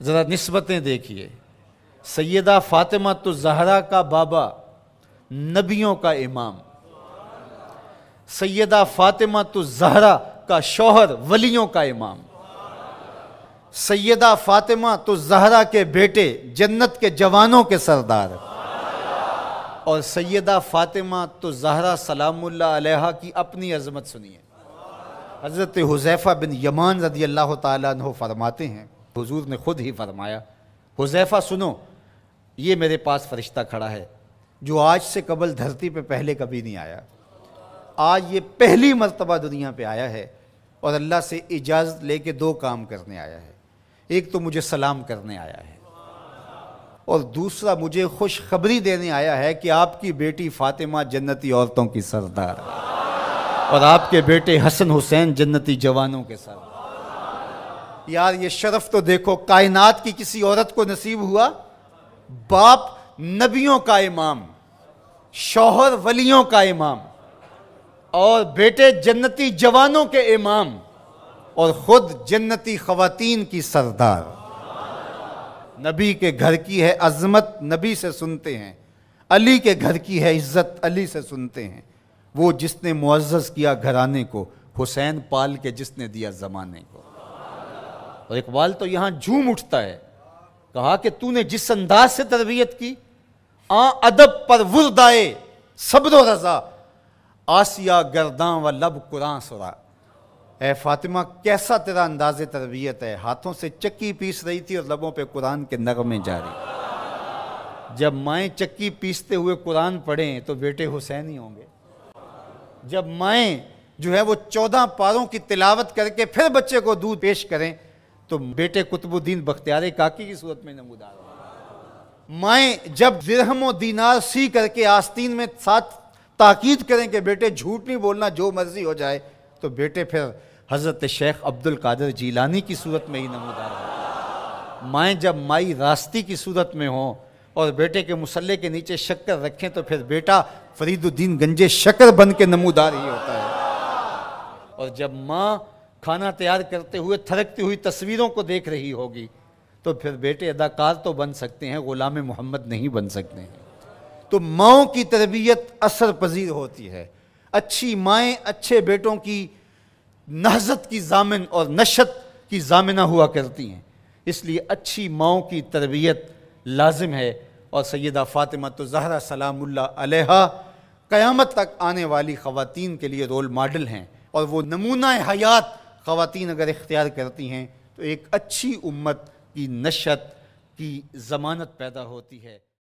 ज़रा निस्बतें देखिए। सैयदा फातिमा तो ज़हरा का बाबा, नबियों का इमाम। सैयदा फातिमा तो ज़हरा का शौहर, वलियों का इमाम। सैयदा फातिमा तो ज़हरा के बेटे, जन्नत के जवानों के सरदार। और सैयदा फातिमा तो ज़हरा सलामुल्लाह अलैहा की अपनी अज़मत सुनिए। हज़रत हुज़ैफ़ा बिन यमान रज़ी अल्लाह ताला अन्हु फरमाते हैं, हुज़ूर ने खुद ही फरमाया, हुज़ैफ़ा सुनो, ये मेरे पास फरिश्ता खड़ा है जो आज से कबल धरती पे पहले कभी नहीं आया। आज ये पहली मर्तबा दुनिया पे आया है और अल्लाह से इजाज़त लेके दो काम करने आया है। एक तो मुझे सलाम करने आया है और दूसरा मुझे खुशखबरी देने आया है कि आपकी बेटी फातिमा जन्नती औरतों की सरदार और आपके बेटे हसन हुसैन जन्नती जवानों के सरदार। यार ये शरफ तो देखो, कायनात की किसी औरत को नसीब हुआ। बाप नबियों का इमाम, शौहर वलियों का इमाम और बेटे जन्नती जवानों के इमाम और खुद जन्नती ख़वातीन की सरदार। नबी के घर की है अज़मत, नबी से सुनते हैं। अली के घर की है इज़्ज़त, अली से सुनते हैं। वो जिसने मुअज़्ज़ज़ किया घराने को, हुसैन पाल के जिसने दिया ज़माने को। और इकबाल तो यहाँ झूम उठता है, कहा कि तूने जिस अंदाज से तरबियत की, अदब पर वुर्दाए सब्र रज़ा, आसिया गर्दां व लब कुरान सुरा। ए फातिमा, कैसा तेरा अंदाज़े तरबियत है। हाथों से चक्की पीस रही थी और लबों पे कुरान के नगमे जारी। जब माएँ चक्की पीसते हुए कुरान पढ़ें तो बेटे हुसैन ही होंगे। जब माएँ जो है वो 14 पारों की तिलावत करके फिर बच्चे को दूध पेश करें तो बेटे कुतुबुद्दीन बख्तियार काकी की सूरत में नमूदार होंगे। माएँ जब दिरहम और दीनार सी करके आस्तीन में साथ ताकीद करें कि बेटे झूठ नहीं बोलना, जो मर्जी हो जाए, तो बेटे फिर हज़रत शेख अब्दुल कादिर जीलानी की सूरत में ही नमूदार हों। माएँ जब माई रास्ती की सूरत में हों और बेटे के मुसल्ले के नीचे शक्कर रखें तो फिर बेटा फरीदुद्दीन गंजे शक्कर बन के नमूदार ही होता है। और जब माँ खाना तैयार करते हुए थरकती हुई तस्वीरों को देख रही होगी तो फिर बेटे अदाकार तो बन सकते हैं, गुलाम मोहम्मद नहीं बन सकते हैं। तो माँओं की तरबियत असर पजीर होती है। अच्छी माएँ अच्छे बेटों की नहज़त की जामिन और नशत की जामिना हुआ करती हैं। इसलिए अच्छी माँओं की तरबियत लाजिम है। और सैयदा फातिमा तो ज़हरा सलामुल्लाह अलैहा क़यामत तक आने वाली ख़वातीन के लिए रोल मॉडल हैं। और वो नमूना हयात ख़वातीन अगर इख्तियार करती हैं तो एक अच्छी उम्मत की नशत की ज़मानत पैदा होती है।